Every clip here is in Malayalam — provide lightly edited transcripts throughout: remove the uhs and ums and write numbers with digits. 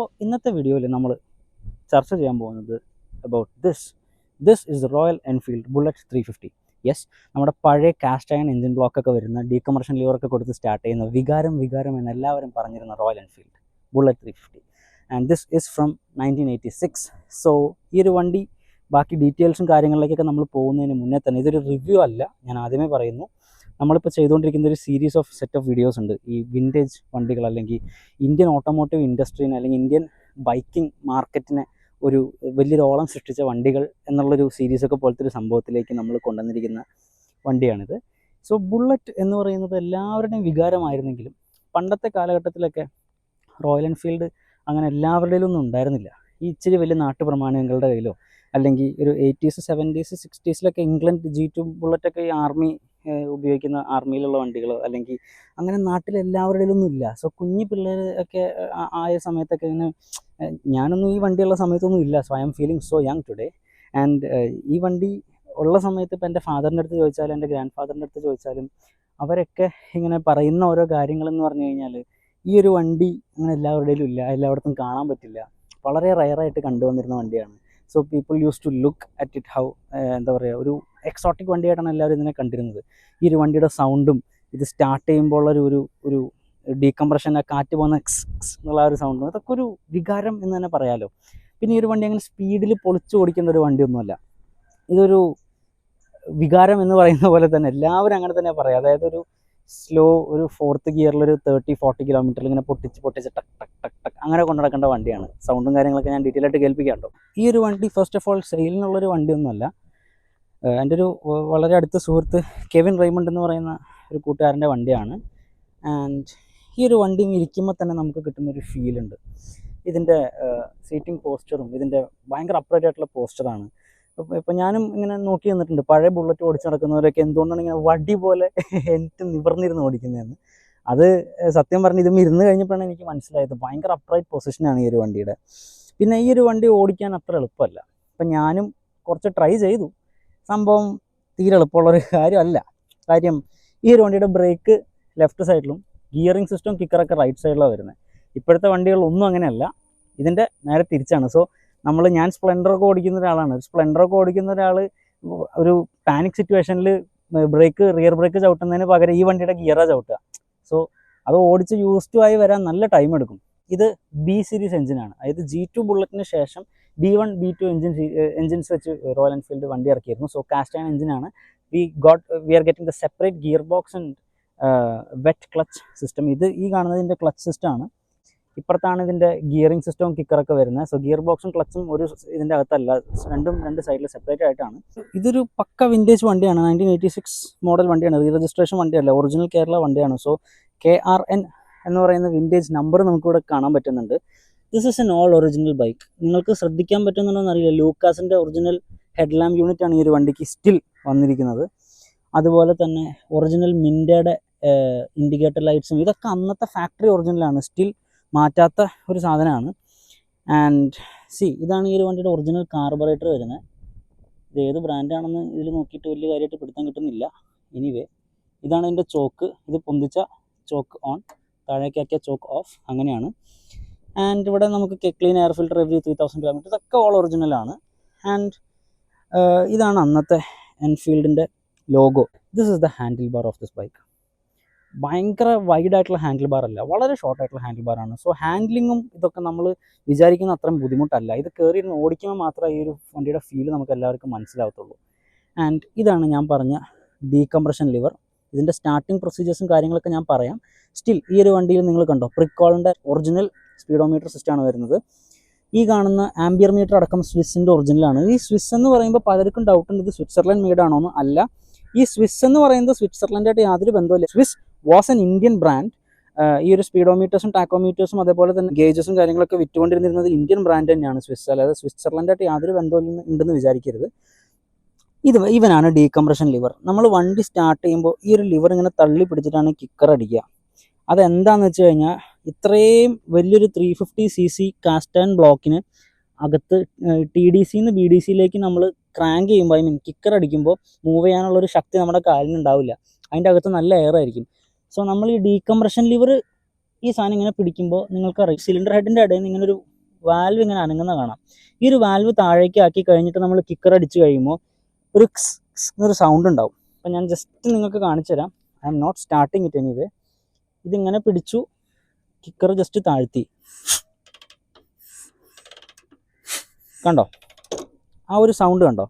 അപ്പോൾ ഇന്നത്തെ വീഡിയോയിൽ നമ്മൾ ചർച്ച ചെയ്യാൻ പോകുന്നത് about this is royal Enfield bullet 350. Yes, നമ്മുടെ പഴയ കാസ്റ്റ് അയൺ എഞ്ചിൻ ബ്ലോക്കൊക്കെ വരുന്ന ഡീകംപ്രഷൻ ലിവറൊക്കെ കൊടുത്ത് സ്റ്റാർട്ട് ചെയ്യുന്ന വികാരം എന്ന് എല്ലാവരും പറഞ്ഞിരുന്ന royal Enfield bullet 350. And this is from 1986. So ഈ ഒരു വണ്ടി ബാക്കി ഡീറ്റെയിൽസും കാര്യങ്ങളിലേക്കൊക്കെ നമ്മൾ പോകുന്നതിന് മുന്നേ തന്നെ ഇതൊരു റിവ്യൂ അല്ല, ഞാൻ ആദ്യമേ പറയുന്നു. നമ്മളിപ്പോൾ ചെയ്തുകൊണ്ടിരിക്കുന്ന ഒരു series of set of videos ഉണ്ട്. ഈ വിൻറ്റേജ് വണ്ടികൾ അല്ലെങ്കിൽ ഇന്ത്യൻ ഓട്ടോമോട്ടീവ് ഇൻഡസ്ട്രീനെ അല്ലെങ്കിൽ ഇന്ത്യൻ ബൈക്കിംഗ് മാർക്കറ്റിനെ ഒരു വലിയൊരു ഓളം സൃഷ്ടിച്ച വണ്ടികൾ എന്നുള്ളൊരു സീരീസൊക്കെ പോലത്തെ ഒരു സംഭവത്തിലേക്ക് നമ്മൾ കൊണ്ടുവന്നിരിക്കുന്ന വണ്ടിയാണിത്. സോ ബുള്ളറ്റ് എന്ന് പറയുന്നത് എല്ലാവരുടെയും വികാരമായിരുന്നെങ്കിലും പണ്ടത്തെ കാലഘട്ടത്തിലൊക്കെ റോയൽ എൻഫീൽഡ് അങ്ങനെ എല്ലാവരുടെയും ഒന്നും ഉണ്ടായിരുന്നില്ല. ഈ ഇച്ചിരി വലിയ നാട്ടുപ്രമാണികളുടെ കയ്യിലോ അല്ലെങ്കിൽ ഒരു 80s 70s 60s England G2 ബുള്ളറ്റൊക്കെ ഈ ആർമി ഉപയോഗിക്കുന്ന ആർമിയിലുള്ള വണ്ടികളോ അല്ലെങ്കിൽ അങ്ങനെ നാട്ടിലെല്ലാവരുടെയിലൊന്നും ഇല്ല. സോ കുഞ്ഞു പിള്ളേർ ഒക്കെ ആയ സമയത്തൊക്കെ ഇങ്ങനെ ഞാനൊന്നും ഈ വണ്ടിയുള്ള സമയത്തൊന്നും ഇല്ല. So I M feeling so young today. And ഈ വണ്ടി ഉള്ള സമയത്ത് ഇപ്പോൾ എൻ്റെ ഫാദറിൻ്റെ അടുത്ത് ചോദിച്ചാലും എൻ്റെ ഗ്രാൻഡ് ഫാദറിൻ്റെ അടുത്ത് ചോദിച്ചാലും അവരൊക്കെ ഇങ്ങനെ പറയുന്ന ഓരോ കാര്യങ്ങളെന്ന് പറഞ്ഞു കഴിഞ്ഞാൽ ഈ ഒരു വണ്ടി അങ്ങനെ എല്ലാവരുടെയിലും ഇല്ല, എല്ലായിടത്തും കാണാൻ പറ്റില്ല, വളരെ റയറായിട്ട് കണ്ടുവന്നിരുന്ന വണ്ടിയാണ്. So people use to look at it how എന്താ പറയുക, ഒരു എക്സോട്ടിക് വണ്ടിയായിട്ടാണ് എല്ലാവരും ഇതിനെ കണ്ടിരുന്നത്. ഈ ഒരു വണ്ടിയുടെ സൗണ്ടും ഇത് സ്റ്റാർട്ട് ചെയ്യുമ്പോൾ ഒരു ഡീകംപ്രഷൻ, കാറ്റ് പോകുന്ന എന്നുള്ള ഒരു സൗണ്ടും അതൊക്കെ ഒരു വികാരം എന്ന് തന്നെ പറയാമല്ലോ. പിന്നെ ഈ ഒരു വണ്ടി അങ്ങനെ സ്പീഡിൽ പൊളിച്ചു ഓടിക്കേണ്ട ഒരു വണ്ടിയൊന്നുമല്ല. ഇതൊരു വികാരം എന്ന് പറയുന്ന പോലെ തന്നെ എല്ലാവരും അങ്ങനെ തന്നെ പറയാം. അതായത് ഒരു സ്ലോ, ഒരു 4th ഗിയറിലൊരു 30-40 കിലോമീറ്ററിൽ ഇങ്ങനെ പൊട്ടിച്ച് ടക്ക് ടക്ക് ടക്ക് ടക്ക് അങ്ങനെ കൊണ്ടു നടക്കേണ്ട വണ്ടിയാണ്. സൗണ്ടും കാര്യങ്ങളൊക്കെ ഞാൻ ഡീറ്റെയിൽ ആയിട്ട് കേൾപ്പിക്കാമല്ലോ. ഈ ഒരു വണ്ടി ഫസ്റ്റ് ഓഫ് ഓൾ സെയിലിനുള്ളൊരു വണ്ടിയൊന്നുമല്ല. എൻ്റെ ഒരു വളരെ അടുത്ത സുഹൃത്ത് കെവിൻ റെയ്മണ്ട് എന്ന് പറയുന്ന ഒരു കൂട്ടുകാരൻ്റെ വണ്ടിയാണ്. ആൻഡ് ഈ ഒരു വണ്ടി ഇരിക്കുമ്പോൾ തന്നെ നമുക്ക് കിട്ടുന്നൊരു ഫീലുണ്ട്. ഇതിൻ്റെ സീറ്റിംഗ് പോസ്ചറും ഇതിൻ്റെ ഭയങ്കര അപ്രൈറ്റ് ആയിട്ടുള്ള പോസ്ചറാണ്. ഇപ്പം ഞാനും ഇങ്ങനെ നോക്കി നിന്നിട്ടുണ്ട്, പഴയ ബുള്ളറ്റ് ഓടിച്ച് നടക്കുന്നവരൊക്കെ എന്തുകൊണ്ടാണ് ഇങ്ങനെ വടി പോലെ എനിക്ക് നിവർന്നിരുന്ന് ഓടിക്കുന്നതെന്ന്. അത് സത്യം പറഞ്ഞ് ഇതും ഇരുന്ന് കഴിഞ്ഞപ്പോഴാണ് എനിക്ക് മനസ്സിലായത് ഭയങ്കര അപ്രൈറ്റ് പൊസിഷനാണ് ഈ ഒരു വണ്ടിയുടെ. പിന്നെ ഈ ഒരു വണ്ടി ഓടിക്കാൻ അത്ര എളുപ്പമല്ല. അപ്പം ഞാനും കുറച്ച് ട്രൈ ചെയ്തു. സംഭവം തീരെ എളുപ്പമുള്ളൊരു കാര്യമല്ല. കാര്യം ഈ ഒരു വണ്ടിയുടെ ബ്രേക്ക് ലെഫ്റ്റ് സൈഡിലും ഗിയറിംഗ് സിസ്റ്റം കിക്കറൊക്കെ റൈറ്റ് സൈഡിലാണ് വരുന്നത്. ഇപ്പോഴത്തെ വണ്ടികളൊന്നും അങ്ങനെയല്ല, ഇതിൻ്റെ നേരെ തിരിച്ചാണ്. സോ ഞാൻ സ്പ്ലെൻഡറൊക്കെ ഓടിക്കുന്ന ഒരാളാണ്. സ്പ്ലെൻഡറൊക്കെ ഓടിക്കുന്ന ഒരാൾ ഒരു പാനിക് സിറ്റുവേഷനിൽ റിയർ ബ്രേക്ക് ചവിട്ടുന്നതിന് പകരം ഈ വണ്ടിയുടെ ഗിയറാണ് ചവിട്ടുക. സോ അത് ഓടിച്ച് യൂസ് ടു ആയി വരാൻ നല്ല ടൈം എടുക്കും. ഇത് B സീരീസ് എഞ്ചിനാണ്. അതായത് G2 ബുള്ളറ്റിന് ശേഷം B1 B2 എഞ്ചിൻസ് വെച്ച് റോയൽ എൻഫീൽഡ് വണ്ടി ഇറക്കിയിരുന്നു. സോ കാസ്റ്റ് അയൺ എഞ്ചിനാണ്. We are getting the separate gear box and wet clutch system. ഈ കാണുന്നതിൻ്റെ ക്ലച്ച് സിസ്റ്റമാണ്. ഇപ്പുറത്താണ് ഇതിൻ്റെ ഗിയറിംഗ് സിസ്റ്റവും കിക്കറൊക്കെ വരുന്നത്. സോ ഗിയർ ബോക്സും ക്ലച്ചും ഇതിൻ്റെ അകത്തല്ല, രണ്ട് സൈഡിൽ സെപ്പറേറ്റ് ആയിട്ടാണ്. ഇതൊരു പക്ക വിൻറ്റേജ് വണ്ടിയാണ്. 1986 മോഡൽ വണ്ടിയാണ്. റീ രജിസ്ട്രേഷൻ വണ്ടിയല്ല, ഒറിജിനൽ കേരള വണ്ടിയാണ്. സോ KRN എന്ന് പറയുന്ന വിൻറ്റേജ് നമ്പർ നമുക്കിവിടെ കാണാൻ പറ്റുന്നുണ്ട്. This is an all original bike. നിങ്ങൾക്ക് ശ്രദ്ധിക്കാൻ പറ്റുന്നുണ്ടോയെന്ന് അറിയില്ല, ലൂക്കാസിൻ്റെ ഒറിജിനൽ ഹെഡ് ലാമ്പ് യൂണിറ്റാണ് ഈ ഒരു വണ്ടിക്ക് സ്റ്റിൽ വന്നിരിക്കുന്നത്. അതുപോലെ തന്നെ ഒറിജിനൽ മിൻറ്റയുടെ ഇൻഡിക്കേറ്റർ ലൈറ്റ്സും ഇതൊക്കെ അന്നത്തെ ഫാക്ടറി ഒറിജിനലാണ്, സ്റ്റിൽ മാറ്റാത്ത ഒരു സാധനമാണ്. ആൻഡ് ഇതാണ് ഈ ഒരു വണ്ടിയുടെ ഒറിജിനൽ കാർബറേറ്റർ വരുന്നത്. ഇത് ഏത് ബ്രാൻഡാണെന്ന് ഇതിൽ നോക്കിയിട്ട് വലിയ കാര്യമായിട്ട് പിടുത്തം കിട്ടുന്നില്ല. എനിവേ ഇതാണ് ഇതിൻ്റെ ചോക്ക്. ഇത് പൊന്തിച്ച ചോക്ക് ഓൺ, താഴേക്കാക്കിയ ചോക്ക് ഓഫ്, അങ്ങനെയാണ്. ആൻഡ് ഇവിടെ നമുക്ക് clean air filter every 3000 kilometre, ഇതൊക്കെ ഓൾ ഒറിജിനലാണ്. ആൻഡ് ഇതാണ് അന്നത്തെ എൻഫീൽഡിൻ്റെ logo. This is the handle bar of this bike. ഭയങ്കര വൈഡായിട്ടുള്ള ഹാൻഡിൽ ബാർ അല്ല, വളരെ ഷോർട്ടായിട്ടുള്ള ഹാൻഡിൽ ബാറാണ്. സോ ഹാൻഡ്ലിങ്ങും ഇതൊക്കെ നമ്മൾ വിചാരിക്കുന്ന അത്രയും ബുദ്ധിമുട്ടല്ല. ഇത് കയറിയിരുന്ന് ഓടിക്കുമ്പോൾ മാത്രമേ ഈ ഒരു വണ്ടിയുടെ ഫീല് നമുക്ക് എല്ലാവർക്കും മനസ്സിലാവത്തുള്ളൂ. ആൻഡ് ഇതാണ് ഞാൻ പറഞ്ഞ ഡീകംപ്രഷൻ ലിവർ. ഇതിൻ്റെ സ്റ്റാർട്ടിങ് പ്രൊസീജിയേഴ്സും കാര്യങ്ങളൊക്കെ ഞാൻ പറയാം. സ്റ്റിൽ ഈ ഒരു വണ്ടിയിൽ നിങ്ങൾ കണ്ടോ, പ്രിക്കോളിൻ്റെ ഒറിജിനൽ സ്പീഡോമീറ്റർ സിസ്റ്റമാണ് വരുന്നത്. ഈ കാണുന്ന ആംബിയർ മീറ്റർ അടക്കം സ്വിസ്സിൻ്റെ ഒറിജിനലാണ്. ഈ സ്വിസ് എന്ന് പറയുമ്പോൾ പലർക്കും ഡൗട്ടുണ്ട്, ഇത് സ്വിറ്റ്സർലൻഡ് മെയ്ഡാണോ എന്ന്. അല്ല, ഈ സ്വിസ് എന്ന് പറയുന്നത് സ്വിറ്റ്സർലൻഡായിട്ട് യാതൊരു ബന്ധമില്ല. Swiss was an Indian brand. ഈ ഒരു സ്പീഡോമീറ്റേഴ്സും ടാക്കോമീറ്റേഴ്സും അതേപോലെ തന്നെ ഗേജസും കാര്യങ്ങളൊക്കെ വിറ്റുകൊണ്ടിരുന്നത് ഇന്ത്യൻ ബ്രാൻഡ് തന്നെയാണ്, സ്വിസ്. അല്ലാതെ സ്വിറ്റ്സർലൻഡായിട്ട് യാതൊരു ബന്ധവും ഉണ്ടെന്ന് വിചാരിക്കരുത്. ഇവനാണ് ഡീകംപ്രഷൻ ലിവർ. നമ്മൾ വണ്ടി സ്റ്റാർട്ട് ചെയ്യുമ്പോൾ ഈ ഒരു ലിവർ ഇങ്ങനെ തള്ളി പിടിച്ചിട്ടാണ് കിക്കർ അടിക്കുക. അതെന്താണെന്ന് വെച്ച് കഴിഞ്ഞാൽ ഇത്രയും വലിയൊരു 350cc കാസ്റ്റ് അയൺ ബ്ലോക്കിന് അകത്ത് TDC നിന്ന് BDCയിലേക്ക് നമ്മൾ ക്രാങ്ക് ചെയ്യുമ്പോൾ, കിക്കർ അടിക്കുമ്പോൾ മൂവ് ചെയ്യാനുള്ളൊരു ശക്തി നമ്മുടെ കാലിനുണ്ടാവില്ല. അതിൻ്റെ അകത്ത് നല്ല എയർ ആയിരിക്കും. സോ നമ്മൾ ഈ ഡീകംപ്രഷൻ ലിവർ ഈ സാധനം ഇങ്ങനെ പിടിക്കുമ്പോൾ നിങ്ങൾക്കറിയാം, സിലിണ്ടർ ഹെഡിൻ്റെ ഇടയിൽ നിന്ന് ഇങ്ങനെ ഒരു വാൽവ് ഇങ്ങനെ അനങ്ങുന്ന കാണാം. ഈ ഒരു വാൽവ് താഴേക്ക് ആക്കി കഴിഞ്ഞിട്ട് നമ്മൾ കിക്കർ അടിച്ച് കഴിയുമ്പോൾ ഒരു ക്സ് ക്സ് എന്നൊരു സൗണ്ട് ഉണ്ടാവും. അപ്പം ഞാൻ ജസ്റ്റ് നിങ്ങൾക്ക് കാണിച്ചു തരാം. I'm not starting it anyway. ഇതിങ്ങനെ പിടിച്ചു, കിക്കർ ജസ്റ്റ് താഴ്ത്തി, കണ്ടോ ആ ഒരു സൗണ്ട് കണ്ടോ?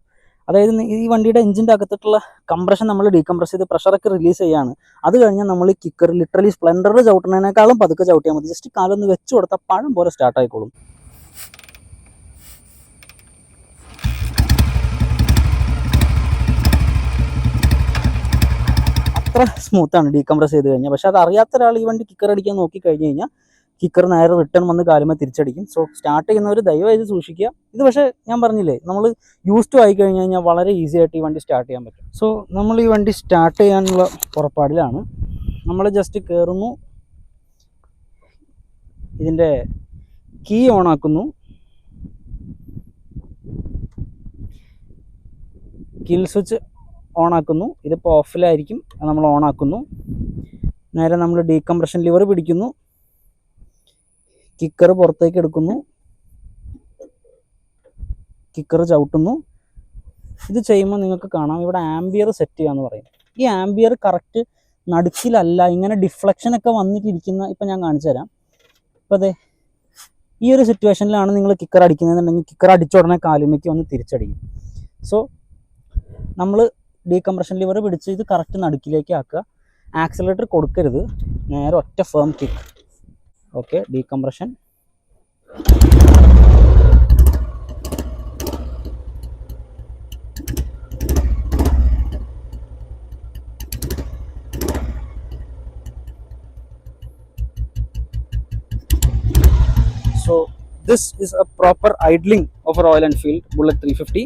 അതായത് ഈ വണ്ടിയുടെ എഞ്ചിൻ്റെ അകത്തിട്ടുള്ള കംപ്രഷൻ നമ്മൾ ഡീകംപ്രസ് ചെയ്ത് പ്രഷറൊക്കെ റിലീസ് ചെയ്യാണ്. അത് കഴിഞ്ഞാൽ നമ്മൾ ഈ കിക്കർ ലിറ്ററലി സ്പ്ലെൻഡറിൽ ചവിട്ടുന്നതിനേക്കാളും പതുക്കെ ചവിട്ടിയാൽ മതി. ജസ്റ്റ് കാലൊന്ന് വെച്ച് കൊടുത്താൽ പഴം പോലെ സ്റ്റാർട്ട് ആയിക്കോളും. അത്ര സ്മൂത്താണ് ഡീകംപ്രസ് ചെയ്ത് കഴിഞ്ഞാൽ. പക്ഷെ അത് അറിയാത്ത ഒരാൾ ഈ വണ്ടി കിക്കർ അടിക്കാൻ നോക്കി കഴിഞ്ഞ് കഴിഞ്ഞാൽ കിക്കർ നേരെ റിട്ടേൺ വന്ന് കാലുമേ തിരിച്ചടിക്കും. സോ സ്റ്റാർട്ട് ചെയ്യുന്നവർ ദയവായി സൂക്ഷിക്കുക. ഇത് പക്ഷേ ഞാൻ പറഞ്ഞില്ലേ, നമ്മൾ യൂസ് ടു ആയി കഴിഞ്ഞ് കഴിഞ്ഞാൽ വളരെ ഈസി ആയിട്ട് ഈ വണ്ടി സ്റ്റാർട്ട് ചെയ്യാൻ പറ്റും. സോ നമ്മൾ ഈ വണ്ടി സ്റ്റാർട്ട് ചെയ്യാനുള്ള പുറപ്പാടിലാണ്. നമ്മൾ ജസ്റ്റ് കയറുന്നു, ഇതിൻ്റെ കീ ഓൺ ആക്കുന്നു, കിൽ സ്വിച്ച് ഓൺ ആക്കുന്നു. ഇതിപ്പോൾ ഓഫിലായിരിക്കും, നമ്മൾ ഓൺ ആക്കുന്നു. നേരെ നമ്മൾ ഡീകംപ്രഷൻ ലിവർ പിടിക്കുന്നു, കിക്കർ പുറത്തേക്ക് എടുക്കുന്നു, കിക്കർ ചവിട്ടുന്നു. ഇത് ചെയ്യുമ്പോൾ നിങ്ങൾക്ക് കാണാം ഇവിടെ ആംബിയർ സെറ്റ് ചെയ്യാന്ന് പറയും. ഈ ആംബിയർ കറക്റ്റ് നടുക്കിലല്ല, ഇങ്ങനെ ഡിഫ്ലക്ഷൻ ഒക്കെ വന്നിട്ടിരിക്കുന്ന. ഇപ്പം ഞാൻ കാണിച്ചു തരാം. ഇപ്പം അതെ ഈ ഒരു സിറ്റുവേഷനിലാണ് നിങ്ങൾ കിക്കർ അടിക്കുന്നതെന്നുണ്ടെങ്കിൽ കിക്കർ അടിച്ച ഉടനെ കാലുമേക്ക് വന്ന് തിരിച്ചടിക്കും. സോ നമ്മൾ ഡീകംപ്രഷൻ ലിവർ പിടിച്ച് ഇത് കറക്റ്റ് നടുക്കിലേക്ക് ആക്കുക. ആക്സിലറേറ്റർ കൊടുക്കരുത്, നേരെ ഒറ്റ firm kick. Okay, decompression. So this is a proper idling of a Royal Enfield Bullet 350.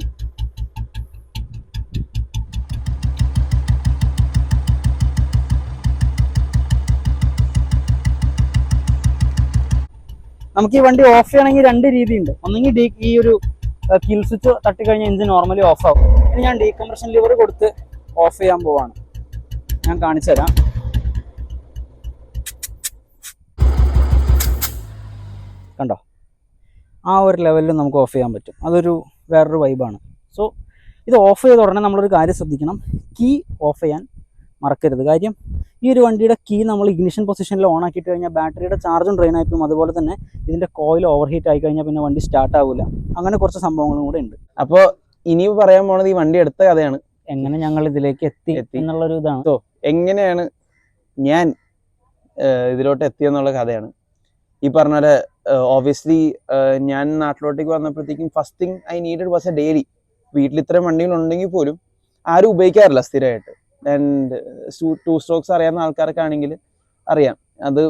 നമുക്ക് ഈ വണ്ടി ഓഫ് ചെയ്യണമെങ്കിൽ രണ്ട് രീതിയുണ്ട്. ഒന്നെങ്കിൽ ഈ ഒരു കിൽ സ്വിച്ച് തട്ടിക്കഴിഞ്ഞാൽ എഞ്ചിൻ നോർമലി ഓഫ് ആവും. ഇനി ഞാൻ ഡീകംപ്രഷൻ ലിവർ കൊടുത്ത് ഓഫ് ചെയ്യാൻ പോവാണ്. ഞാൻ കാണിച്ചു തരാം. കണ്ടോ, ആ ഒരു ലെവലിൽ നമുക്ക് ഓഫ് ചെയ്യാൻ പറ്റും. അതൊരു വേറൊരു വൈബാണ്. സോ ഇത് ഓഫ് ചെയ്ത ഉടനെ നമ്മളൊരു കാര്യം ശ്രദ്ധിക്കണം, കീ ഓഫ് ചെയ്യാൻ മറക്കരുത്. കാര്യം ഈ ഒരു വണ്ടിയുടെ കീ നമ്മൾ ഇഗ്നിഷൻ പൊസിഷനിൽ ഓൺ ആക്കിയിട്ട് കഴിഞ്ഞാൽ ബാറ്ററിയുടെ ചാർജും ഡ്രെയിൻ ആയിപ്പോവും. അതുപോലെ തന്നെ ഇതിൻ്റെ കോയിൽ ഓവർ ഹീറ്റ് ആയി കഴിഞ്ഞാൽ പിന്നെ വണ്ടി സ്റ്റാർട്ട് ആവില്ല. അങ്ങനെ കുറച്ച് സംഭവങ്ങളും കൂടെ ഉണ്ട്. അപ്പോൾ ഇനി പറയാൻ പോണത് ഈ വണ്ടി എടുത്ത കഥയാണ്. എങ്ങനെ ഞങ്ങൾ ഇതിലേക്ക് എത്തി എന്നുള്ളൊരു ഇതാണ്. സോ എങ്ങനെയാണ് ഞാൻ ഇതിലോട്ട് എത്തിയെന്നുള്ള കഥയാണ്. ഈ പറഞ്ഞ പോലെ ഓബിയസ്ലി ഞാൻ നാട്ടിലോട്ടേക്ക് വന്നപ്പോഴത്തേക്കും first thing I needed was A daily. വീട്ടിൽ ഇത്രയും വണ്ടികളുണ്ടെങ്കിൽ പോലും ആരും ഉപയോഗിക്കാറില്ല സ്ഥിരമായിട്ട്. ആൻഡ് 2 സ്ട്രോക്സ് അറിയാവുന്ന ആൾക്കാരൊക്കെ ആണെങ്കിൽ അറിയാം, അത്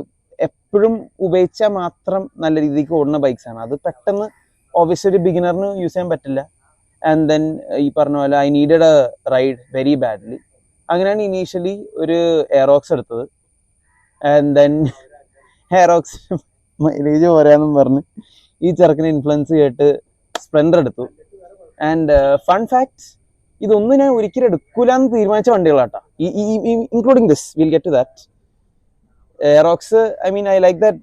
എപ്പോഴും ഉപയോഗിച്ചാൽ മാത്രം നല്ല രീതിക്ക് ഓടുന്ന ബൈക്സാണ്. അത് പെട്ടെന്ന് ഓബിയസ്ലി ഒരു ബിഗിനറിന് യൂസ് ചെയ്യാൻ പറ്റില്ല. ആൻഡ് ദെൻ ഈ പറഞ്ഞ പോലെ I needed a ride very badly. അങ്ങനെയാണ് ഇനീഷ്യലി ഒരു എയറോക്സ് എടുത്തത്. ആൻഡ് ദെൻ എയറോക്സ് മൈലേജ് പോരാന്നും പറഞ്ഞ് ഈ ചെറുക്കിനെ ഇൻഫ്ലുവൻസ് കേട്ട് സ്പ്ലെൻഡർ എടുത്തു. ആൻഡ് ഫൺ ഫാക്ട്, ഇതൊന്നും ഞാൻ ഒരിക്കലും എടുക്കൂല എന്ന് തീരുമാനിച്ച വണ്ടികളാട്ടാ, including this. Will get to that. Aerox, I mean I like that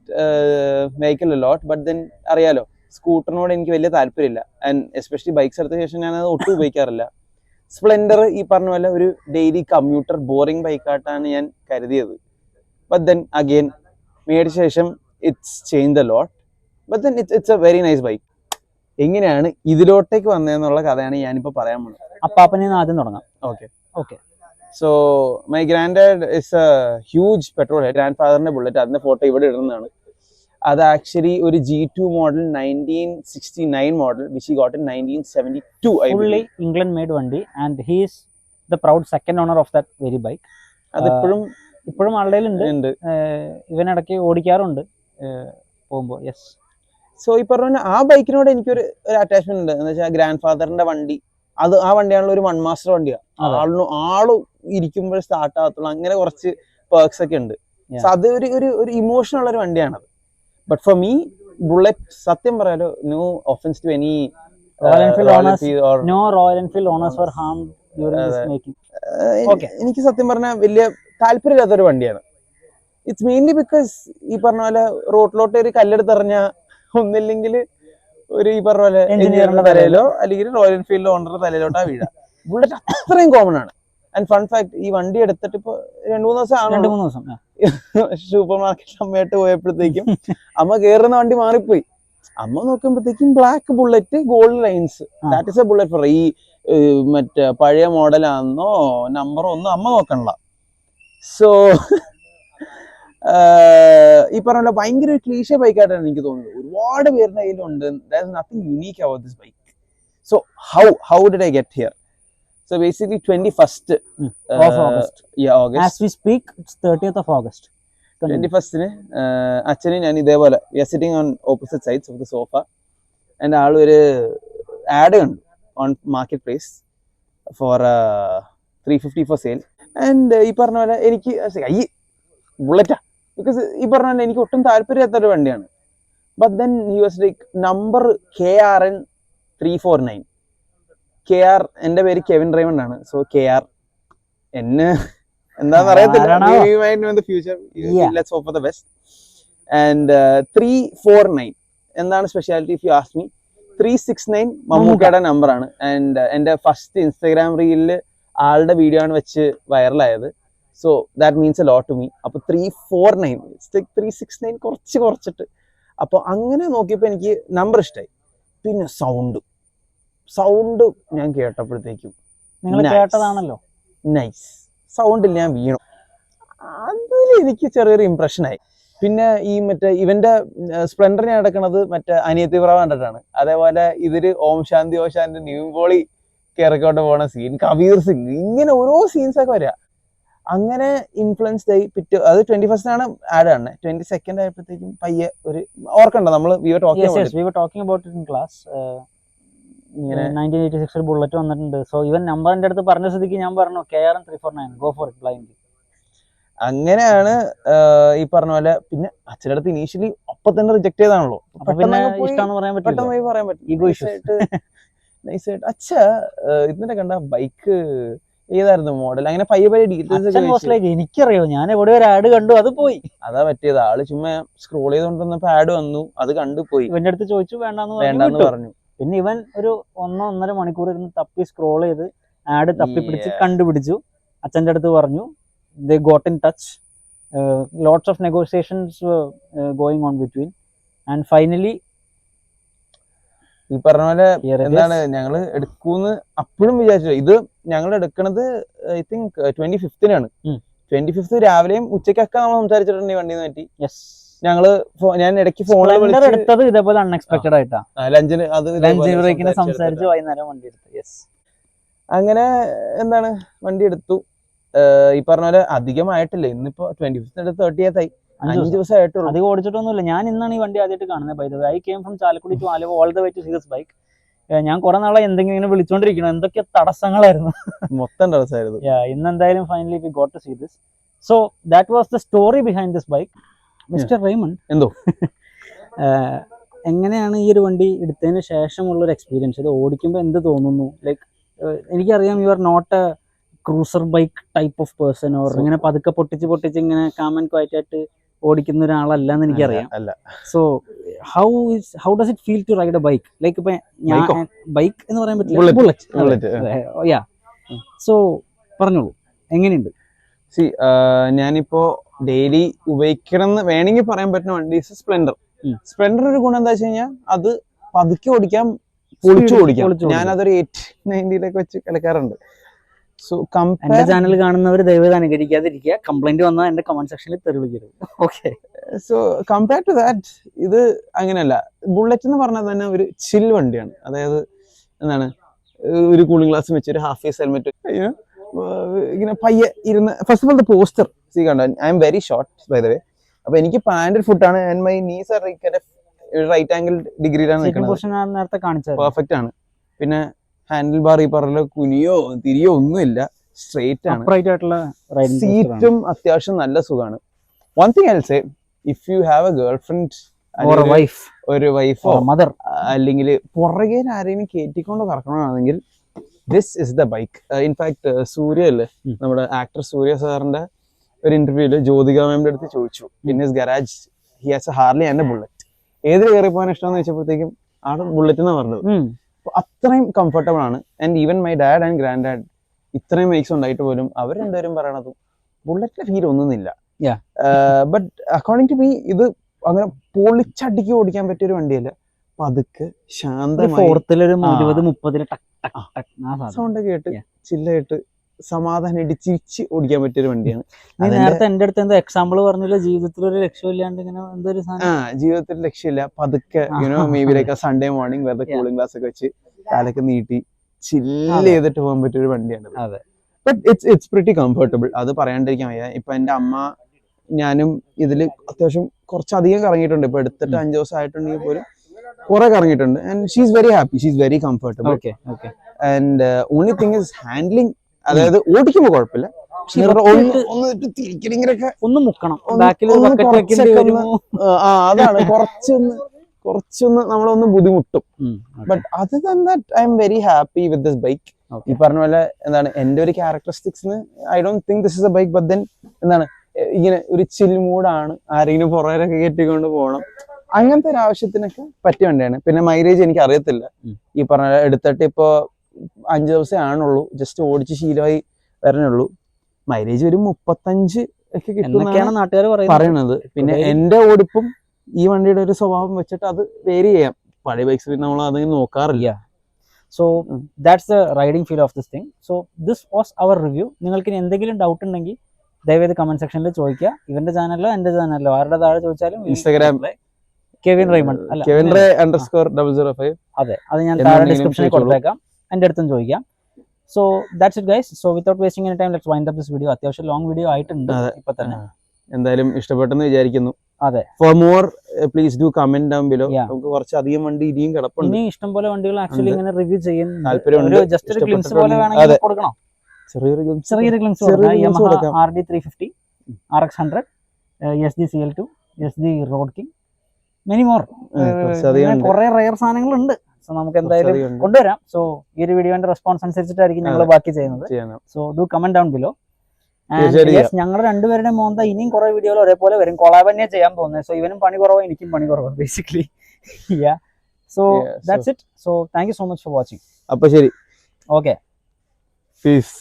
vehicle a lot. But then അറിയാലോ, സ്കൂട്ടറിനോട് എനിക്ക് വലിയ താല്പര്യമില്ല. ആൻഡ് എസ്പെഷ്യലി ബൈക്സ് എടുത്ത ശേഷം ഞാനത് ഒട്ടും ഉപയോഗിക്കാറില്ല. സ്പ്ലെൻഡർ ഈ പറഞ്ഞ പോലെ ഒരു ഡെയിലി കമ്മ്യൂട്ടർ ബോറിംഗ് ബൈക്കായിട്ടാണ് ഞാൻ കരുതിയത്. ബട്ട് ദെൻ അഗെയിൻ മേടിച്ച ശേഷം it's change A lot. But then it's A very nice bike. എങ്ങനെയാണ് ഇതിലോട്ടേക്ക് വന്നതെന്നുള്ള കഥയാണ് ഞാനിപ്പോൾ പറയാൻ പോകുന്നത്. അപ്പാപ്പനെ ആദ്യം തുടങ്ങാം. Okay. So my grand dad is a huge petrol head. Grand ഫാദറിന്റെ ബുള്ളറ്റ്, അതിന്റെ ഫോട്ടോ ഇവിടെ ഇടുന്നതാണ്. അത് ആക്ച്വലി ഒരു G2 model 1969 model which he got in 1972. Fully England made വണ്ടി and he is the proud second owner of that very bike. അത് ഇപ്പോഴും ആളുടെ ഉണ്ട്. ഇവനിടയ്ക്ക് ഓടിക്കാറുണ്ട് പോകുമ്പോൾ. യെസ്. സോ ഈ പറഞ്ഞ ആ ബൈക്കിനോട് എനിക്കൊരു അറ്റാച്ച്മെന്റ് ഉണ്ട്. എന്ന് വെച്ചാൽ ഗ്രാൻഡ് ഫാദറിന്റെ വണ്ടി, അത് ആ വണ്ടിയാണല്ലോ ഒരു 1 മാസ്റ്റർ വണ്ടിയാണ്. ആള് ഇരിക്കുമ്പോൾ സ്റ്റാർട്ട് ആകത്തുള്ളൂ. അങ്ങനെ കുറച്ച് പേർക്സ് ഒക്കെ ഉണ്ട്. സോ അത് ഒരു ഇമോഷൻ ഉള്ള ഒരു വണ്ടിയാണത്. ബട്ട് ഫോർ മീ ബുള്ളറ്റ്, സത്യം പറയാലോ, no offence to any Royal Enfield owners were harmed during this making. എനിക്ക് സത്യം പറഞ്ഞാൽ വലിയ താല്പര്യമില്ലാത്തൊരു വണ്ടിയാണ്. ഇറ്റ്സ് മെയിൻലി ബിക്കോസ് ഈ പറഞ്ഞ പോലെ റോട്ടിലോട്ട് ഒരു കല്ലെടുത്തെറിഞ്ഞ ഒന്നില്ലെങ്കിൽ ഒരു ഈ പറഞ്ഞ പോലെ എഞ്ചിനീയറിന്റെ തലയിലോ അല്ലെങ്കിൽ റോയൽ എൻഫീൽഡ് ഓണറുടെ തലയിലോട്ടാ വീഴ. ബുള്ളറ്റ് അത്രയും കോമൺ ആണ്. ആൻഡ് ഫൺ ഫാക്ട്, ഈ വണ്ടി എടുത്തിട്ട് ഇപ്പൊ 2-3 ദിവസം സൂപ്പർ മാർക്കറ്റിൽ അമ്മയായിട്ട് പോയപ്പോഴത്തേക്കും അമ്മ കേറുന്ന വണ്ടി മാറിപ്പോയി. അമ്മ നോക്കുമ്പോഴത്തേക്കും black Bullet gold lines, that is a Bullet for. ഈ മറ്റേ പഴയ മോഡലാണെന്നോ നമ്പറോ ഒന്നും അമ്മ നോക്കണില്ല. സോ ഈ പറഞ്ഞ ഭയങ്കര ക്ലീഷ ബൈക്കായിട്ടാണ് എനിക്ക് തോന്നുന്നത്. ഒരുപാട് പേരുടെ കയ്യിലുണ്ട്. there is nothing unique about this bike. So how did I get here? So basically 21st of August. Yeah, August. As we speak, it's 30th of August. 21st അച്ഛനും ഞാൻ ഇതേപോലെ we are sitting on opposite sides of the sofa and ആൾ ഒരു ആഡ് കണ്ടു on marketplace for 350 for sale. And ഈ പറഞ്ഞ പോലെ എനിക്ക് ബുള്ളറ്റാ, ബിക്കോസ് ഈ പറഞ്ഞ പോലെ എനിക്ക് ഒട്ടും താല്പര്യമില്ലാത്തൊരു വണ്ടിയാണ്. But then he was like number KRN 349. KR, എൻ്റെ പേര് കെവിൻ റൈമണ്ട് ആണ്. സോ KR എന്നെ എന്താന്ന് അറിയത്തില്ല, future let's hope for the best. And 349 എന്താണ് speciality if you ask me? 369 മമ്മൂക്കയുടെ നമ്പറാണ്. ആൻഡ് എൻ്റെ ഫസ്റ്റ് ഇൻസ്റ്റാഗ്രാം റീലില് ആളുടെ വീഡിയോ ആണ് വെച്ച് വൈറലായത്. So that means a lot to me. അപ്പൊ 349 369 കുറച്ചിട്ട് അപ്പൊ അങ്ങനെ നോക്കിയപ്പോ എനിക്ക് നമ്പർ ഇഷ്ടമായി. പിന്നെ സൗണ്ട് ഞാൻ കേട്ടപ്പോഴത്തേക്കും കേട്ടതാണല്ലോ, നൈസ് സൗണ്ടിൽ ഞാൻ വീണു. അതിൽ എനിക്ക് ചെറിയൊരു ഇംപ്രഷനായി. പിന്നെ ഈ മറ്റേ ഇവന്റെ സ്പ്ലെൻഡറിനെ നടക്കുന്നത് മറ്റേ അനിയത്തി പ്രാവ് കണ്ടിട്ടാണ്. അതേപോലെ ഇതില് ഓം ശാന്തി നിവിൻ പോളി കേറിക്കോട്ട് പോണ സീൻ, കബീർ സിംഗ്, ഇങ്ങനെ ഓരോ സീൻസ് ഒക്കെ വരിക. അങ്ങനെ ഇൻഫ്ലുവൻസ്ഡ് ആയി. അത് 21st ആണ് ആഡ് കാണുന്നത്. 22nd ആയപ്പോഴത്തേക്കും പയ്യെ ഒരു ഓർക്കണ്ട, നമ്മള് we were talking about in class. 1986 Bullet വന്നിട്ടുണ്ട്. സോ ഇവൻ നമ്പർ എന്റെ അടുത്ത് പറഞ്ഞ സ്ഥിതിക്ക് ഞാൻ പറഞ്ഞു KRN 349 go for it blindly. അങ്ങനെയാണ് ഈ പറഞ്ഞ പോലെ. പിന്നെ അച്ഛൻ്റെ അടുത്ത് ഇനീഷ്യലി ഒപ്പം തന്നെ റിജക്ട് ചെയ്താണല്ലോ, ഇഷ്ടമാണെന്ന് പറയാൻ പറ്റും. നൈസായിട്ട് അച്ഛ ഇതിന്റെ കണ്ട ബൈക്ക് ഏതായിരുന്നു മോഡൽ, അങ്ങനെ പയ്യെ ഡീറ്റെയിൽസ് എനിക്കറിയോ, ഞാൻ എവിടെ ഒരു ആഡ് കണ്ടു, അത് പോയി. അതാ പറ്റിയത്. ആള് ചുമ്മാ സ്ക്രോൾ ചെയ്തോണ്ടിരുന്നപ്പോ ആഡ് വന്നു, അത് കണ്ടുപോയി. ഇവന്റെ അടുത്ത് ചോദിച്ചു വേണ്ടാന്ന് പറഞ്ഞു. പിന്നെ ഇവൻ ഒരു 1-1.5 മണിക്കൂർ ഇരുന്ന് തപ്പി സ്ക്രോൾ ചെയ്ത് ആഡ് തപ്പിപ്പിടിച്ച് കണ്ടുപിടിച്ചു. അച്ഛൻ്റെ അടുത്ത് പറഞ്ഞു. they got in touch, lots of negotiations were going on between, and finally ഈ പറഞ്ഞ പോലെ എന്താണ് ഞങ്ങള് എടുക്കൂന്ന് അപ്പോഴും വിചാരിച്ചു. ഇത് ഞങ്ങൾ എടുക്കണത് ഐ തിങ്ക് 25th 25th രാവിലെയും ഉച്ചക്കൊക്കെ നമ്മൾ സംസാരിച്ചിട്ടുണ്ട് ഈ വണ്ടിനെ പറ്റി. ഞാൻ ഇടയ്ക്ക് ഫോണിൽ എടുത്തത് ഇതേപോലെ അൺഎക്സ്പെക്ടഡ് ആയിട്ടാ, ലഞ്ചിന് അത് സംസാരിച്ച് വൈകുന്നേരം വണ്ടി എടുത്തു. അങ്ങനെ എന്താണ് വണ്ടി എടുത്തു. ഈ പറഞ്ഞ പോലെ അധികമായിട്ടില്ല. ഇന്നിപ്പോ 25th 30th ആയി, 5 ദിവസമായിട്ടുള്ളൂ. അധികം ഓടിച്ചിട്ടൊന്നുമില്ല. ഞാൻ ഇന്നാണ് ഈ വണ്ടി ആദ്യമായിട്ട് കാണുന്നത്. By the way, I came from Chalakudy to Aluva all the way to see this bike. ഞാൻ കുറെ നാളെ എന്തെങ്കിലും ഇങ്ങനെ വിളിച്ചോണ്ടിരിക്കണം, എന്തൊക്കെ തടസ്സങ്ങളായിരുന്നു, മൊത്തം തടസ്സമായിരുന്നു. ഇന്ന് എന്തായാലും finally we got to see this. So that was the story behind this bike. Mister Raymond, എന്തോ എങ്ങനെയാണ് ഈ ഒരു വണ്ടി എടുത്തതിന് ശേഷമുള്ള ഒരു എക്സ്പീരിയൻസ്? ഇത് ഓടിക്കുമ്പോൾ എന്ത് തോന്നുന്നു? ലൈക്ക് എനിക്കറിയാം you are not a cruiser bike type of person, or ഇങ്ങനെ പതുക്കെ പൊട്ടിച്ച് ഇങ്ങനെ കാം ആൻഡ് ക്വയറ്റ് ആയിട്ട് ഓടിക്കുന്ന ഒരാളല്ല എന്ന് എനിക്കറിയാം. So how does it feel to ride a bike? Like ഇപ്പൊ ഞാൻ ബൈക്ക് എന്ന് പറയാൻ പറ്റില്ല, ബുള്ളറ്റ്. യാ, സോ പറഞ്ഞോളൂ, എങ്ങനെയുണ്ട്? ഞാനിപ്പോ ഡെയിലി ഉപയോഗിക്കണം എന്ന് വേണമെങ്കിൽ പറയാൻ പറ്റുന്ന വണ്ടി സ്പ്ലെൻഡർ. ഒരു ഗുണം എന്താ വെച്ച് കഴിഞ്ഞാൽ അത് പതുക്കെ ഓടിക്കാം, പൊളിച്ചു ഓടിക്കാം. ഞാനതൊരു 890 വെച്ച് കളിക്കാറുണ്ട്. സോ എന്റെ ചാനൽ കാണുന്നവർ ദയവായി അനുകരിക്കാതിരിക്കുക. കംപ്ലൈന്റ് വന്നാൽ എന്റെ കമന്റ് സെക്ഷനിൽ തെളിവിക്കരുത്. Okay. So compare to that ഇത് അങ്ങനെയല്ല. ബുള്ളറ്റ് എന്ന് പറഞ്ഞാൽ തന്നെ ഒരു ചിൽ വണ്ടിയാണ്. അതായത് എന്താണ്, ഒരു കൂളിംഗ് ഗ്ലാസ് വെച്ച് ഒരു ഹാഫ് ഫേസ് ഹെൽമെറ്റ് ഇങ്ങനെ പയ്യെ ഇരുന്ന്. First of all the poster കണ്ടോ, I'm very short by the way. അപ്പൊ എനിക്ക് പാൻഡഡ് ഫുട്ടാണ് and my knees are right angle ഡിഗ്രിയിലാണ് നിൽക്കുന്നത്. പെർഫെക്റ്റ് ആണ്. പിന്നെ ഹാൻഡിൽ ബാർ ഈ പറഞ്ഞ കുനിയോ തിരിയോ ഒന്നുമില്ല, സ്ട്രെയിറ്റ് ആണ്. സീറ്റും അത്യാവശ്യം നല്ല സുഖമാണ്. One thing I will say, if you have a girlfriend, ഒരു വൈഫോ മദർ, അല്ലെങ്കിൽ പുറകെ ആരെങ്കിലും കയറ്റിക്കൊണ്ട് കറക്കണമെന്നാണെങ്കിൽ this is the bike. In fact Surya അല്ലേ, നമ്മുടെ ആക്ടർ സൂര്യ സാറിന്റെ ഒരു ഇന്റർവ്യൂല് ജ്യോതിക മാമിന്റെ അടുത്ത് ചോദിച്ചു, in his garage he has A Harley and A bullet, ഏതിൽ കയറി പോകാൻ ഇഷ്ടമെന്ന് വെച്ചപ്പോഴത്തേക്കും ആണ് ബുള്ളറ്റ് എന്ന് പറഞ്ഞത്. അപ്പൊ അത്രയും കംഫർട്ടബിൾ ആണ്. And even my dad and grand dad ഇത്രയും ബൈക്സ് ഉണ്ടായിട്ട് പോലും അവർ രണ്ടുപേരും പറയണത് ബുള്ളറ്റിന്റെ ഫീൽ ഒന്നുമില്ല. ബട്ട് അക്കോർഡിംഗ് ടു മീ ഇത് അങ്ങനെ പൊളിച്ചടിക്ക് ഓടിക്കാൻ പറ്റിയ ഒരു വണ്ടിയല്ല. പതുക്കെ ശാന്തമായി സൗണ്ട് കേട്ട് ചില്ലായിട്ട് സമാധാനം ഇടിച്ചിരിച്ച് ഓടിക്കാൻ പറ്റിയൊരു വണ്ടിയാണ്. നേരത്തെ എന്റെ അടുത്ത് എന്താ എക്സാമ്പിൾ പറഞ്ഞില്ല, ജീവിതത്തിൽ ഒരു ലക്ഷ്യമില്ലാണ്ട് ഇങ്ങനെ എന്തൊരു ജീവിതത്തിൽ ലക്ഷ്യമില്ല, പതുക്കെ may be like Sunday morning വെറുതെ കൂളിംഗ് ഗ്ലാസ് ഒക്കെ വെച്ച് കാലൊക്കെ നീട്ടി ചില്ല് ചെയ്തിട്ട് പോകാൻ പറ്റിയൊരു വണ്ടിയാണ്. ബട്ട് ഇറ്റ്സ് പ്രിറ്റി കംഫർട്ടബിൾ, അത് പറയാണ്ടിരിക്കാൻ വയ്യ. ഇപ്പൊ എന്റെ അമ്മ ഞാനും ഇതില് അത്യാവശ്യം കുറച്ചധികം കറങ്ങിയിട്ടുണ്ട്. ഇപ്പൊ എടുത്തിട്ട് 5 ദിവസം ആയിട്ടുണ്ടെങ്കിൽ പോലും കുറെ കറങ്ങിയിട്ടുണ്ട്. And she is very happy, she is very comfortable. And only thing is handling. അതായത് ഓടിക്കുമ്പോ കുഴപ്പമില്ല, ഒന്ന് മുക്കണം, അതാണ് കുറച്ചൊന്ന് നമ്മളൊന്ന് ബുദ്ധിമുട്ടും. But other than that I'm very happy with this bike. ഈ പറഞ്ഞ പോലെ എന്താണ് എന്റെ ഒരു characteristics, I don't think this is a bike. But then എന്താണ് ഇങ്ങനെ ഒരു ചിൽ മൂഡാണ്, ആരെങ്കിലും പുറകിലൊക്കെ കയറ്റിക്കൊണ്ട് പോകണം, അങ്ങനത്തെ ഒരു ആവശ്യത്തിനൊക്കെ പറ്റിയ വണ്ടിയാണ്. പിന്നെ മൈലേജ് എനിക്ക് അറിയത്തില്ല, ഈ പറഞ്ഞ എടുത്തിട്ട് ഇപ്പൊ 5 ദിവസമേ ആണുള്ളൂ, ജസ്റ്റ് ഓടിച്ച് ശീലമായി വരണുള്ളൂ. മൈലേജ് ഒരു 35 ഒക്കെ കിട്ടുമെന്നാണ് നാട്ടുകാർ പറയണത്. പിന്നെ എന്റെ ഓടിപ്പും ഈ വണ്ടിയുടെ ഒരു സ്വഭാവം വെച്ചിട്ട് അത് വേരി ചെയ്യാം. പഴയ ബൈക്സ് നമ്മൾ അത് നോക്കാറില്ല. So that's the riding feel of this thing. So this was our review. നിങ്ങൾക്ക് ഇനി എന്തെങ്കിലും ഡൗട്ട് ഉണ്ടെങ്കിൽ ദയവേത് കമന്റ് സെക്ഷനിൽ ചോദിക്കുക. ഇവന്റെ ചാനലിലോ എന്റെ ചാനലിലോ ആരുടെ താഴെ ചോദിച്ചാലും. ഇൻസ്റ്റാഗ്രാം കെവിൻ റൈമണ്ട് അല്ല _005. അതെ, അത് ഞാൻ താഴെ ഡിസ്ക്രിപ്ഷനിൽ കൊടുത്തേക്കാം. എൻ്റെ അടുത്തും ചോദിക്കാം. So that's it guys. So without wasting any time let's wind up this video. അത്യാവശ്യം ലോങ് വീഡിയോ ആയിട്ടുണ്ട് ഇപ്പൊ തന്നെ. എന്തായാലും ഇഷ്ടപ്പെട്ടെന്ന് വിചാരിക്കുന്നു. അതെ, for more please do comment down below. നമുക്ക് കുറച്ച് അധികം വണ്ടി ഇനിയും കിടപ്പുണ്ട്. ഇനി ഇഷ്ടംപോലെ വണ്ടികൾ ആക്ച്വലി ഇങ്ങനെ റിവ്യൂ ചെയ്യുന്നുണ്ട്. ജസ്റ്റ് ഒരു ഗ്ലിംസ് പോലെ വേണമെങ്കിൽ കൊടുക്കണം. ചെറിയൊരു ഗ്ലിംസ് കൊടുക്കാം. RD350, RX100, SD CL2, SD Road King, many more. കുറെ റയർ സാധനങ്ങളുണ്ട്. സോ നമുക്ക് എന്തായാലും കൊണ്ടുവരാം. സോ ഈ ഒരു വീഡിയോന്റെ റെസ്പോൺസ് അനുസരിച്ചിട്ടായിരിക്കും ഞങ്ങൾ ബാക്കി ചെയ്യുന്നത്. So do comment down below. ഞങ്ങൾ രണ്ടുപേരുടെ മോന്ത ഇനിയും കുറെ വീഡിയോകൾ ഒരേപോലെ വരും. കൊളാബ് തന്നെ ചെയ്യാൻ തോന്നുന്നത്. സോ ഇവനും പണി കുറവാണ്, എനിക്കും പണി കുറവാണ് basically. So that's it. So thank you so much for watching. അപ്പൊ ശരി, ഓക്കെ, പീസ്.